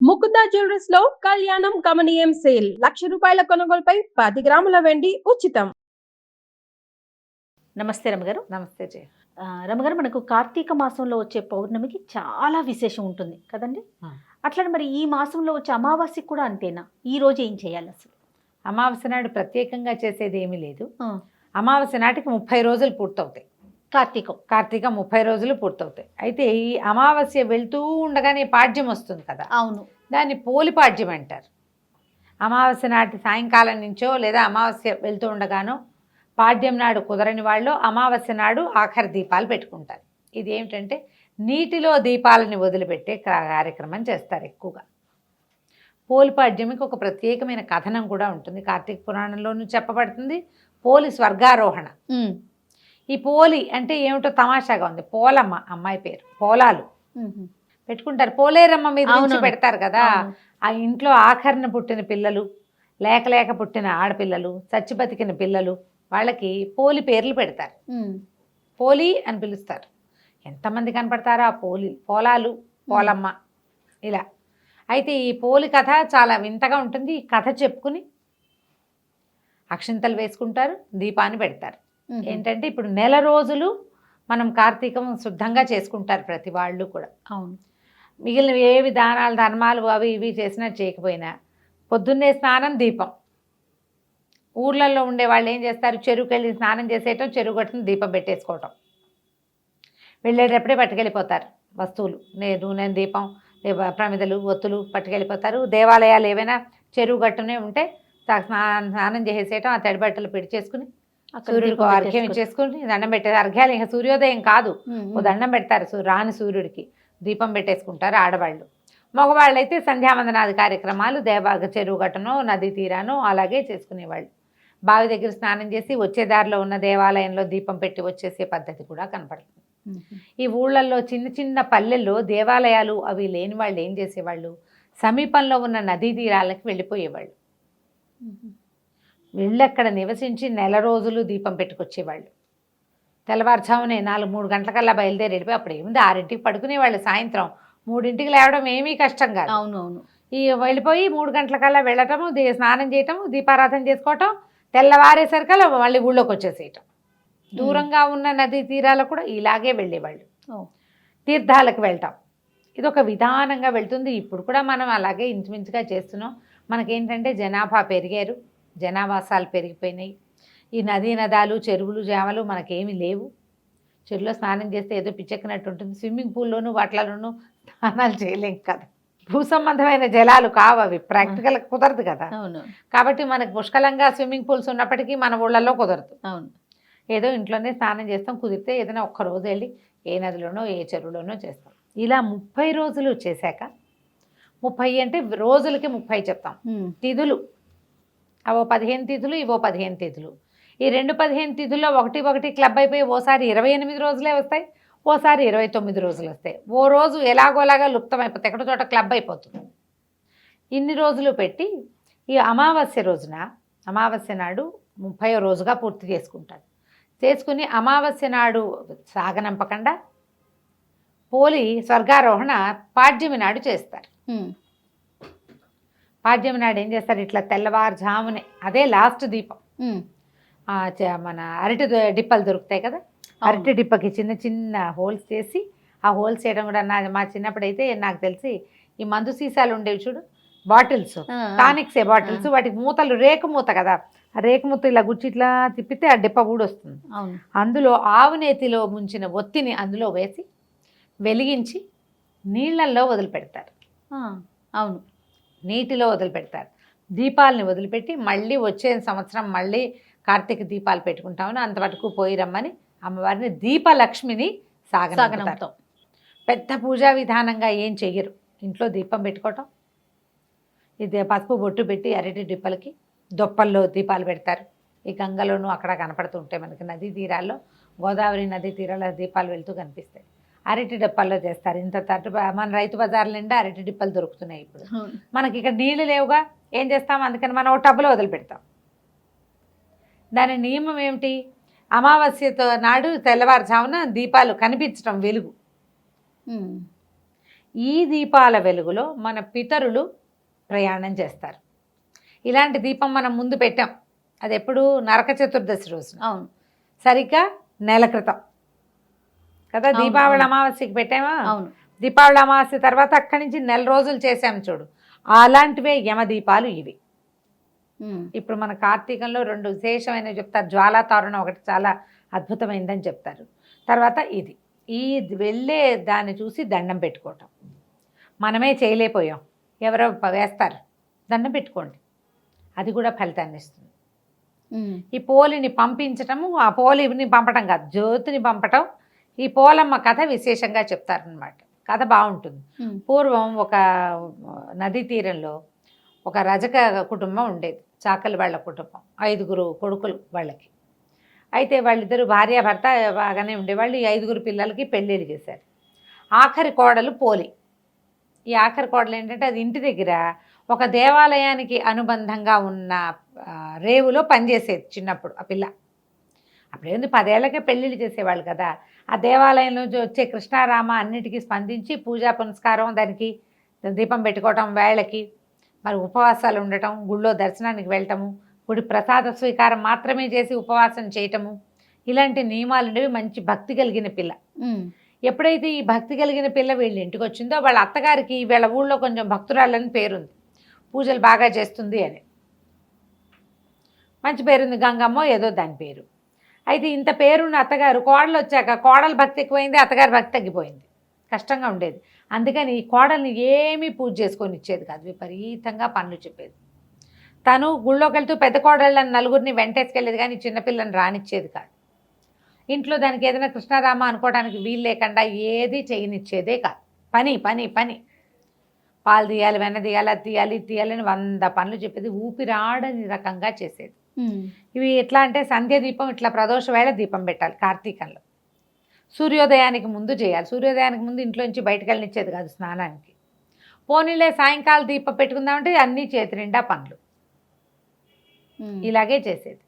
Mukunda jewellers లో కళ్యాణం గమనీయం sale 1,00,000 కొనుగోలుపై 10 గ్రాముల వెండి ఉచితం. నమస్తే రమగారు. నమస్తే జయ. రమగారు, మనకు కార్తీక మాసంలో వచ్చే పౌర్ణమికి చాలా విశేషం ఉంటుంది కదండి. అట్లనే మరి ఈ మాసంలో వచ్చే అమావాస్యకి కూడా అంతేనా? ఈ రోజు ఏం చేయాలి అసలు? అమావాస్య నాడు ప్రత్యేకంగా చేసేది ఏమీ లేదు. అమావాస్య నాటికి 30 రోజులు పూర్తవుతాయి. కార్తీక 30 రోజులు పూర్తవుతాయి. అయితే ఈ అమావాస్య వెళ్తూ ఉండగానే పాడ్యం వస్తుంది కదా. అవును, దాన్ని పోలి పాడ్యం అంటారు. అమావాస్య నాటి సాయంకాలం నుంచో లేదా అమావాస్య వెళ్తూ ఉండగానో పాడ్యం నాడు కుదరని వాళ్ళు అమావాస్య నాడు ఆఖరి దీపాలు పెట్టుకుంటారు. ఇది ఏమిటంటే నీటిలో దీపాలని వదిలిపెట్టే కార్యక్రమం చేస్తారు ఎక్కువగా. పోలిపాడ్యమికి ఒక ప్రత్యేకమైన కథనం కూడా ఉంటుంది. కార్తీక పురాణంలోనూ చెప్పబడుతుంది. పోలి స్వర్గారోహణ. ఈ పోలి అంటే ఏమిటో తమాషాగా ఉంది. పోలమ్మ అమ్మాయి పేరు. పోలాలు పెట్టుకుంటారు. పోలేరమ్మ మీద నుంచి పెడతారు కదా. ఆ ఇంట్లో ఆఖరణ పుట్టిన పిల్లలు, లేక పుట్టిన ఆడపిల్లలు, చచ్చి బతికిన పిల్లలు, వాళ్ళకి పోలి పేర్లు పెడతారు. పోలి అని పిలుస్తారు. ఎంతమంది కనపడతారో ఆ పోలాలు, పోలమ్మ ఇలా. అయితే ఈ పోలి కథ చాలా వింతగా ఉంటుంది. ఈ కథ చెప్పుకుని అక్షింతలు వేసుకుంటారు, దీపాన్ని పెడతారు. ఏంటంటే ఇప్పుడు నెల రోజులు మనం కార్తీకం శుద్ధంగా చేసుకుంటారు ప్రతి వాళ్ళు కూడా. అవును, మిగిలిన ఏవి దానాలు ధర్మాలు అవి ఇవి చేసినా చేయకపోయినా పొద్దున్నే స్నానం, దీపం. ఊర్లలో ఉండే వాళ్ళు ఏం చేస్తారు? చెరువుకి వెళ్ళి స్నానం చేసేయటం, చెరువు కట్టుకుని దీపం పెట్టేసుకోవటం. వెళ్ళేటప్పుడే పట్టుకెళ్ళిపోతారు వస్తువులు, నూనె, దీపం, ప్రమిదలు, ఒత్తులు పట్టుకెళ్ళిపోతారు. దేవాలయాలు ఏవైనా చెరువు గట్టునే ఉంటే స్నానం చేసేయటం, ఆ తడి బట్టలు పెడిచేసుకుని సూర్యుడికి అర్ఘ్యం ఇచ్చేసుకుని దండం పెట్టేది. అర్ఘ్యాలు ఇంకా సూర్యోదయం కాదు, ఓ దండం పెడతారు రాని సూర్యుడికి, దీపం పెట్టేసుకుంటారు ఆడవాళ్ళు. మగవాళ్ళు అయితే సంధ్యావందనాది కార్యక్రమాలు చెరువు గట్టునో నదీ తీరానో అలాగే చేసుకునేవాళ్ళు. బావి దగ్గర స్నానం చేసి వచ్చే దారిలో ఉన్న దేవాలయంలో దీపం పెట్టి వచ్చేసే పద్ధతి కూడా కనపడుతుంది. ఈ ఊళ్ళల్లో చిన్న చిన్న పల్లెల్లో దేవాలయాలు అవి లేని వాళ్ళు ఏం చేసేవాళ్ళు? సమీపంలో ఉన్న నదీ తీరాలకి వెళ్ళిపోయేవాళ్ళు. వెళ్ళక్కడ నివసించి నెల రోజులు దీపం పెట్టుకొచ్చేవాళ్ళు. తెల్లవారుజామునే 4-3 గంటలకల్లా బయలుదేరి వెళ్ళిపోయి అప్పుడు ఏముంది 6ంటికి పడుకునేవాళ్ళు. సాయంత్రం 3ంటికి లేవడం ఏమీ కష్టం కాదు. అవునవును. ఈ వెళ్ళిపోయి 3 గంటలకల్లా వెళ్ళటము, స్నానం చేయటము, దీపారాధన చేసుకోవటం, తెల్లవారేసరికల్లా మళ్ళీ ఊళ్ళోకి వచ్చేసేయటం. దూరంగా ఉన్న నదీ తీరాలకు కూడా ఇలాగే వెళ్ళేవాళ్ళు. తీర్థాలకు వెళ్తాం, ఇది ఒక విధానంగా వెళ్తుంది. ఇప్పుడు కూడా మనం అలాగే ఇంచుమించుగా చేస్తున్నాం. మనకేంటంటే జనాభా పెరిగారు, జనావాసాలు పెరిగిపోయినాయి. ఈ నదీ నదాలు, చెరువులు, జామలు మనకేమీ లేవు. చెరువులో స్నానం చేస్తే ఏదో పిచ్చెక్కినట్టు ఉంటుంది. స్విమ్మింగ్ పూల్లోనూ వాటిలోనూ స్నానాలు చేయలేం కదా. భూ సంబంధమైన జలాలు కావు అవి, ప్రాక్టికల్ కుదరదు కదా. అవును, కాబట్టి మనకు పుష్కలంగా స్విమ్మింగ్ పూల్స్ ఉన్నప్పటికీ మన ఊళ్ళల్లో కుదరదు. అవును, ఏదో ఇంట్లోనే స్నానం చేస్తాం. కుదిరితే ఏదైనా ఒక్కరోజు వెళ్ళి ఏ నదిలోనో ఏ చెరువులోనో చేస్తాం. ఇలా 30 రోజులు చేశాక, 30 అంటే రోజులకి 30 చెప్తాం. తిథులు అవో 15 తిథులు, ఇవో 15 తిథులు. ఈ 15 తిథుల్లో ఒకటి క్లబ్ అయిపోయి ఓసారి 28 రోజులే వస్తాయి, ఓసారి 29 రోజులు వస్తాయి. ఓ రోజు ఎలాగోలాగా లుప్తం అయిపోతాయి, ఎక్కడో చోట క్లబ్ అయిపోతుంది. ఇన్ని రోజులు పెట్టి ఈ అమావాస్య రోజున, అమావాస్య నాడు 30వ రోజుగా పూర్తి చేసుకుంటారు. చేసుకుని అమావాస్య నాడు సాగనంపకుండా పోలి స్వర్గారోహణ పాడ్యమి నాడు చేస్తారు. పాడ్యమి నాడు ఏం చేస్తారు? ఇట్లా తెల్లవారుజామునే, అదే లాస్ట్ దీపం. మన అరటి డిప్పలు దొరుకుతాయి కదా, అరటి డిప్పకి చిన్న చిన్న హోల్స్ చేసి, ఆ హోల్స్ చేయడం కూడా మా చిన్నప్పుడైతే నాకు తెలిసి ఈ మందు సీసాలు ఉండేవి చూడు, బాటిల్స్, టానిక్సే బాటిల్స్, వాటికి మూతలు రేకు మూత కదా, ఆ రేకు మూత ఇలా గుచ్చి ఇట్లా తిప్పితే ఆ డిప్ప ఊడొస్తుంది. అందులో ఆవు నేతిలో ముంచిన ఒత్తిని అందులో వేసి వెలిగించి నీళ్ళల్లో వదిలిపెడతారు. అవును, నీటిలో వదిలిపెడతారు. దీపాలని వదిలిపెట్టి మళ్ళీ వచ్చే సంవత్సరం మళ్ళీ కార్తీక దీపాలు పెట్టుకుంటామని అంతవరకు పోయి రమ్మని అమ్మవారిని దీపలక్ష్మిని సాగనంపుతారు. పెద్ద పూజా విధానంగా ఏం చెయ్యరు. ఇంట్లో దీపం పెట్టుకోవటం, ఇది పసుపు బొట్టు పెట్టి అరటి డిప్పలకి దొప్పల్లో దీపాలు పెడతారు. ఈ గంగలోనూ అక్కడ కనపడుతూ ఉంటాయి మనకి నదీ తీరాల్లో, గోదావరి నదీ తీరాల దీపాలు వెళ్తూ కనిపిస్తాయి. అరటి డిప్పల్లో చేస్తారు. ఇంత తట్టు మన రైతు బజార్ల నిండా అరటి డిప్పలు దొరుకుతున్నాయి ఇప్పుడు. మనకి ఇక్కడ నీళ్లు లేవుగా, ఏం చేస్తాం? అందుకని మనం ఒక టబ్లో వదిలిపెడతాం. దాని నియమం ఏమిటి? అమావాస్యతో నాడు తెల్లవారుజామున దీపాలు కనిపించటం, వెలుగు. ఈ దీపాల వెలుగులో మన పితరులు ప్రయాణం చేస్తారు. ఇలాంటి దీపం మనం ముందు పెట్టాం. అది ఎప్పుడు నరక చతుర్దశి రోజున, అవును. సరిగ్గా నెల క్రితం కదా. అవును, దీపావళి అవును. అమావాస్యకి పెట్టామా? అవును. దీపావళి అమావాస్య తర్వాత అక్కడి నుంచి నెల రోజులు చేసాం చూడు, అలాంటివే యమదీపాలు ఇవి. ఇప్పుడు మన కార్తీకంలో 2 విశేషమైనవి చెప్తారు. జ్వాలా తోరణం ఒకటి చాలా అద్భుతమైందని చెప్తారు. తర్వాత ఇది వెళ్ళే దాన్ని చూసి దండం పెట్టుకోవటం. మనమే చేయలేకపోయాం, ఎవరో వేస్తారు, దండం పెట్టుకోండి, అది కూడా ఫలితాన్ని ఇస్తుంది. ఈ పోలిని పంపించటము, ఆ పోలిని పంపటం కాదు, జ్యోతిని పంపటం. ఈ పోలమ్మ కథ విశేషంగా చెప్తారనమాట. కథ బాగుంటుంది. పూర్వం ఒక నదీ తీరంలో ఒక రజక కుటుంబం ఉండేది, చాకలి వాళ్ళ కుటుంబం, 5 కొడుకులు వాళ్ళకి. అయితే వాళ్ళిద్దరు భార్యాభర్త బాగానే ఉండేవాళ్ళు. ఈ 5 పిల్లలకి పెళ్ళిళ్ళు చేశారు. ఆఖరి కోడలు పోలి. ఈ ఆఖరి కోడలు ఏంటంటే, అది ఇంటి దగ్గర ఒక దేవాలయానికి అనుబంధంగా ఉన్న రేవులో పనిచేసేది చిన్నప్పుడు ఆ పిల్ల. అప్పుడేంది 10 ఏళ్ళకే పెళ్ళిళ్ళు చేసేవాళ్ళు కదా. ఆ దేవాలయంలో వచ్చే కృష్ణారామ అన్నిటికీ స్పందించి పూజా పునస్కారం, దానికి దీపం పెట్టుకోవటం, వేళకి మరి ఉపవాసాలు ఉండటం, గుళ్ళో దర్శనానికి వెళ్ళటము, గుడి ప్రసాద స్వీకారం మాత్రమే చేసి ఉపవాసం చేయటము, ఇలాంటి నియమాలు ఉండేవి. మంచి భక్తి కలిగిన పిల్ల. ఎప్పుడైతే ఈ భక్తి కలిగిన పిల్ల వీళ్ళ ఇంటికి వచ్చిందో, వాళ్ళ అత్తగారికి వీళ్ళ ఊళ్ళో కొంచెం భక్తురాలని పేరుంది, పూజలు బాగా చేస్తుంది అని మంచి పేరుంది, గంగమ్మో ఏదో దాని పేరు. అయితే ఇంత పేరున్న అత్తగారు కోడలు వచ్చాక కోడలు భక్తి ఎక్కువైంది, అత్తగారి భక్తి తగ్గిపోయింది, కష్టంగా ఉండేది. అందుకని ఈ కోడల్ని ఏమీ పూజ చేసుకొని ఇచ్చేది కాదు, విపరీతంగా పనులు చెప్పేది. తను గుళ్ళోకి వెళ్తూ పెద్ద కోడళ్ళని 4 వెంటేసుకెళ్ళేది, కానీ చిన్నపిల్లని రానిచ్చేది కాదు. ఇంట్లో దానికి ఏదైనా కృష్ణారామ అనుకోవడానికి వీలు లేకుండా ఏది చేయనిచ్చేదే కాదు. పని పని పని, పాలు తీయాలి, వెన్న తీయాలి, అది తీయాలి, ఇది తీయాలని 100 పనులు చెప్పేది. ఊపిరాడని రకంగా చేసేది. ఇవి ఎట్లా అంటే, సంధ్య దీపం ఇట్లా ప్రదోష వేళ దీపం పెట్టాలి కార్తీకంలో, సూర్యోదయానికి ముందు చేయాలి. సూర్యోదయానికి ముందు ఇంట్లోంచి బయటకు వెళ్ళనిచ్చేది కాదు స్నానానికి. పోనీలే సాయంకాలం దీపం పెట్టుకుందామంటే అన్నీ చేతి నిండా పనులు, ఇలాగే చేసేది.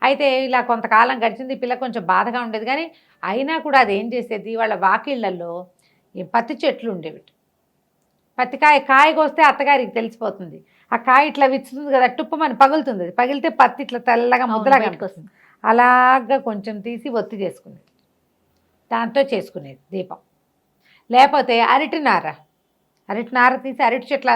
అయితే ఇలా కొంతకాలం గడిచింది. పిల్ల కొంచెం బాధగా ఉండేది, కానీ అయినా కూడా అది ఏం చేసేది, వాళ్ళ వాకిళ్లలో ఈ పత్తి చెట్లు ఉండేవి. కాయ కోస్తే అత్తగారికి తెలిసిపోతుంది. ఆ కాయ ఇట్లా విచ్చుతుంది కదా, టుప్పమని పగులుతుంది. అది పగిలితే పత్తి ఇట్లా తెల్లగా ముద్దలాగా వస్తుంది. అలాగా కొంచెం తీసి ఒత్తి చేసుకునేది, దాంతో చేసుకునేది దీపం. లేకపోతే అరటి నార తీసి అరటి చెట్ల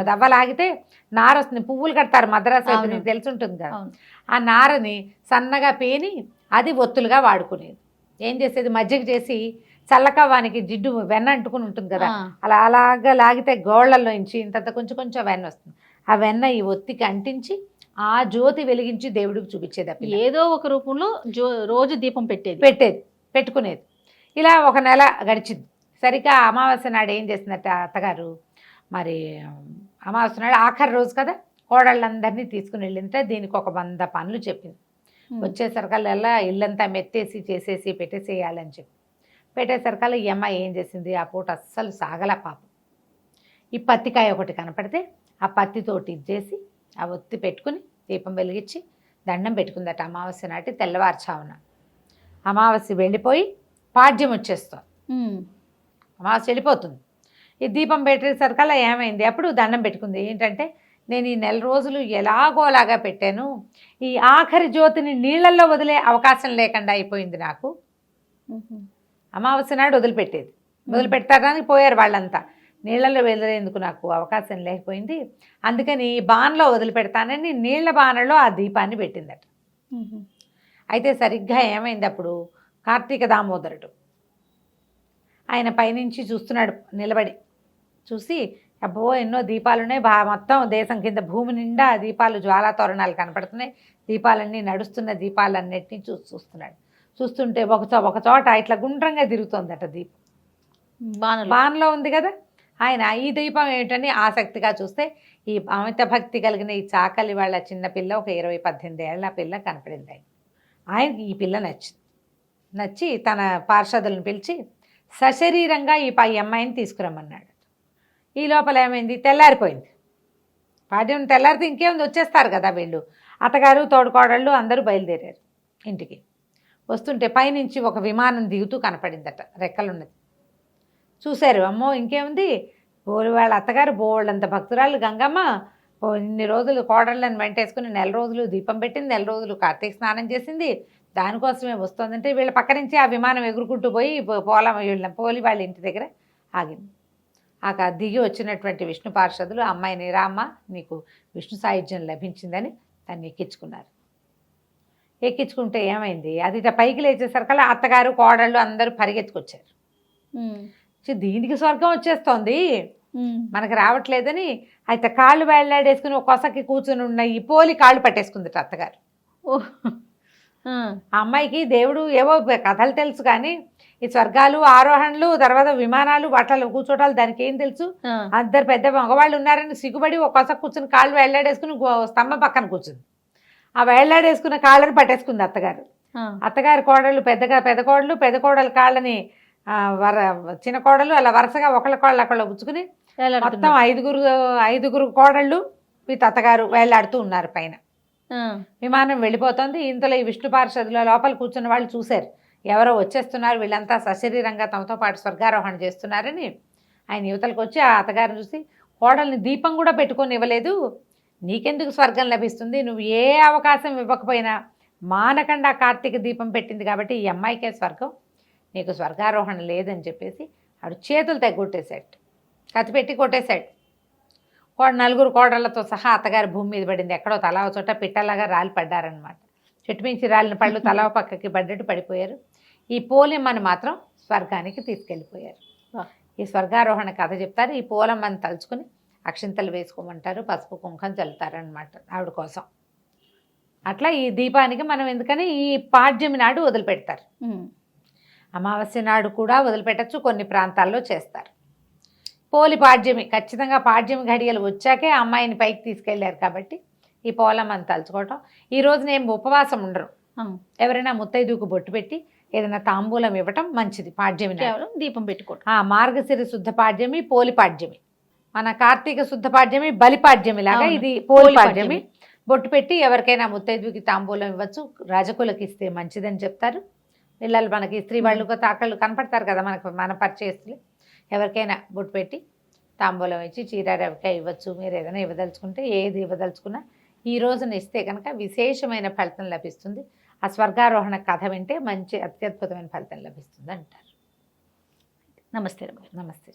దవ్వలాగితే నార వస్తుంది. పువ్వులు కడతారు మద్రాసు అయితే, నీకు తెలిసి ఉంటుంది కదా. ఆ నారని సన్నగా పేని అది ఒత్తులుగా వాడుకునేది. ఏం చేసేది, మజ్జిగ చేసి చల్లకవ్వానికి జిడ్డు వెన్న అంటుకుని ఉంటుంది కదా, అలాగా లాగితే గోళ్లలోంచి ఇంత కొంచెం కొంచెం వెన్న వస్తుంది. ఆ వెన్న ఈ ఒత్తికి అంటించి ఆ జ్యోతి వెలిగించి దేవుడికి చూపించేది. ఏదో ఒక రూపంలో రోజు దీపం పెట్టుకునేది. ఇలా ఒక నెల గడిచింది. సరిగ్గా అమావాస్య నాడు ఏం చేసిందట అత్తగారు, మరి అమావాస్య నాడు ఆఖరి రోజు కదా, కోడళ్ళందరినీ తీసుకుని వెళ్ళిందంటే దీనికి ఒక 100 పనులు చెప్పింది. వచ్చేసరికల్లా ఇల్లంతా మెత్తేసి చేసేసి పెట్టేసేయాలని చెప్పి పెట్టేసరికల్లా ఈ అమ్మాయి ఏం చేసింది, ఆ పూట అస్సలు సాగల పాపం. ఈ పత్తికాయ ఒకటి కనపడితే ఆ పత్తితోటి ఇచ్చేసి ఆ ఒత్తి పెట్టుకుని దీపం వెలిగించి దండం పెట్టుకుందట అమావాస్య నాటి తెల్లవారుచావున. అమావాస్య వెళ్ళిపోయి పాడ్యం వచ్చేస్తుంది, అమావాస్య వెళ్ళిపోతుంది. ఈ దీపం పెట్టేసరికల్లా ఏమైంది, అప్పుడు దండం పెట్టుకుంది. ఏంటంటే, నేను ఈ నెల రోజులు ఎలాగోలాగా పెట్టాను, ఈ ఆఖరి జ్యోతిని నీళ్ళల్లో వదిలే అవకాశం లేకుండా అయిపోయింది నాకు. అమావాస్య నాడు వదిలిపెడతారని పోయారు వాళ్ళంతా, నీళ్ళల్లో వదిలేందుకు నాకు అవకాశం లేకపోయింది. అందుకని బాణలో వదిలిపెడతానని నీళ్ల బాణలో ఆ దీపాన్ని పెట్టిందట. అయితే సరిగ్గా ఏమైంది, అప్పుడు కార్తీక దామోదరుడు ఆయన పైనుంచి చూస్తున్నాడు నిలబడి. చూసి అబ్బో ఎన్నో దీపాలున్నాయి, మొత్తం దేశం కింద భూమి నిండా దీపాలు, జ్వాలా తోరణాలు కనపడుతున్నాయి, దీపాలన్నీ నడుస్తున్న దీపాలన్నిటినీ చూస్తున్నాడు. చూస్తుంటే ఒక చోట ఇట్లా గుండ్రంగా తిరుగుతోందట దీపం, బాణలో ఉంది కదా. ఆయన ఈ దీపం ఏమిటని ఆసక్తిగా చూస్తే ఈ అమిత భక్తి కలిగిన ఈ చాకలి వాళ్ళ చిన్నపిల్ల, ఒక 20-18 ఏళ్ల పిల్ల కనపడింది. ఆయనకి ఈ పిల్ల నచ్చి తన పార్షదులను పిలిచి సశరీరంగా ఈ అమ్మాయిని తీసుకురమ్మన్నాడు. ఈ లోపల ఏమైంది, తెల్లారిపోయింది. పాడ్యం తెల్లారితే ఇంకేముంది, వచ్చేస్తారు కదా వీళ్ళు. అత్తగారు తోడుకోడళ్ళు అందరూ బయలుదేరారు ఇంటికి. వస్తుంటే పైనుంచి ఒక విమానం దిగుతూ కనపడిందట, రెక్కలున్నది. చూశారు, అమ్మో ఇంకేముంది, వాళ్ళ అత్తగారు బోళ్ళంత భక్తురాలు గంగమ్మ ఇన్ని రోజులు కోడళ్ళని వెంటేసుకుని 1 రోజులు దీపం పెట్టింది, 1 రోజులు కార్తీక స్నానం చేసింది, దానికోసమే వస్తుందంటే వీళ్ళ పక్క నుంచి ఆ విమానం ఎగురుకుంటూ పోయి పోలి వాళ్ళ ఇంటి దగ్గర ఆగింది. దిగి వచ్చినటువంటి విష్ణు పార్షదులు అమ్మాయిని రామ్మ నీకు విష్ణు సాయుధ్యం లభించిందని దాన్ని ఎక్కించుకున్నారు. ఎక్కించుకుంటే ఏమైంది, అది పైకి లేచేసరికల్లా అత్తగారు కోడళ్ళు అందరూ పరిగెత్తుకొచ్చారు. దీనికి స్వర్గం వచ్చేస్తోంది మనకు రావట్లేదని అయితే కాళ్ళు వేళ్లాడేసుకుని ఒక కొసకి కూర్చుని ఉన్న ఈ పోలి కాళ్ళు పట్టేసుకుందట అత్తగారు. ఆ అమ్మాయికి దేవుడు ఏవో కథలు తెలుసు కానీ ఈ స్వర్గాలు ఆరోహణలు తర్వాత విమానాలు వాటిలో కూర్చోటాలు దానికి ఏం తెలుసు. అందరు పెద్ద మగవాళ్ళు ఉన్నారని సిగ్గుపడి ఒక కొస కూర్చుని కాళ్ళు వేళ్లాడేసుకుని స్తంభం పక్కన కూర్చుంది. ఆ వేళ్లాడేసుకున్న కాళ్ళని పట్టేసుకుంది అత్తగారు. అత్తగారి కోడళ్ళు పెద్ద కోడలు కాళ్ళని చిన్న కోడలు అలా వరుసగా ఒకళ్ళ కోళ్ళు అక్కడ పుచ్చుకుని మొత్తం 5 కోడళ్ళు వీటి అత్తగారు వేళ్లాడుతూ ఉన్నారు పైన. విమానం వెళ్ళిపోతుంది. ఇంతలో ఈ విష్ణు పార్షదుల లోపల కూర్చున్న వాళ్ళు చూశారు, ఎవరో వచ్చేస్తున్నారు, వీళ్ళంతా సశరీరంగా తమతో పాటు స్వర్గారోహణ చేస్తున్నారని. ఆయన యువతలకు వచ్చి ఆ అత్తగారిని చూసి కోడల్ని దీపం కూడా పెట్టుకొని ఇవ్వలేదు, నీకెందుకు స్వర్గం లభిస్తుంది, నువ్వు ఏ అవకాశం ఇవ్వకపోయినా మానకుండా కార్తీక దీపం పెట్టింది కాబట్టి ఈ అమ్మాయికే స్వర్గం, నీకు స్వర్గారోహణ లేదని చెప్పేసి ఆడు చేతులు తెగొట్టేశాడు, కత్తిపెట్టి కొట్టేశాడు. 4 కోడళ్లతో సహా అత్తగారి భూమి మీద పడింది. ఎక్కడో తలా చోట పిట్టలాగా రాలి పడ్డారనమాట. చెట్టు మించి రాలిన పళ్ళు తలా పక్కకి పడ్డట్టు పడిపోయారు. ఈ పోలమ్మని మాత్రం స్వర్గానికి తీసుకెళ్ళిపోయారు. ఈ స్వర్గారోహణ కథ చెప్తారు. ఈ పోలమ్మని తలుచుకుని అక్షింతలు వేసుకోమంటారు, పసుపు కుంకం చల్లుతారనమాట ఆవిడ కోసం. అట్లా ఈ దీపానికి మనం ఎందుకని ఈ పాడ్యమి నాడు వదిలిపెడతారు. అమావాస్య నాడు కూడా వదిలిపెట్టచ్చు, కొన్ని ప్రాంతాల్లో చేస్తారు. పోలి పాడ్యమి ఖచ్చితంగా పాడ్యమి ఘడియలు వచ్చాకే అమ్మాయిని పైకి తీసుకెళ్లారు కాబట్టి ఈ పోలమ్మని తలుచుకోవటం. ఈ రోజున ఏం ఉపవాసం ఉండరు, ఎవరైనా ముత్తైదుకు బొట్టు పెట్టి ఏదైనా తాంబూలం ఇవ్వటం మంచిది. పాడ్యమి దీపం పెట్టుకోవటం. మార్గశిర శుద్ధ పాడ్యమి పోలి పాడ్యమి, మన కార్తీక శుద్ధ పాడ్యమి బలిపాడ్యమి లాగా ఇది పోలి పాడ్యమి. బొట్టు పెట్టి ఎవరికైనా ముత్తైదుకి తాంబూలం ఇవ్వచ్చు, రాజకులకు ఇస్తే మంచిదని చెప్తారు. పిల్లలు మనకి స్త్రీ వాళ్ళు తాకళ్ళు కనపడతారు కదా మన పరిచయస్తులు, ఎవరికైనా బొట్టు పెట్టి తాంబూలం ఇచ్చి చీర రవికాయ ఇవ్వచ్చు. మీరు ఏదైనా ఇవ్వదలుచుకుంటే ఏది ఇవ్వదలుచుకున్నా ఈ రోజున ఇస్తే కనుక విశేషమైన ఫలితం లభిస్తుంది. ఆ స్వర్గారోహణ కథ వింటే మంచి అత్యద్భుతమైన ఫలితం లభిస్తుంది అంటారు. నమస్తే. నమస్తే.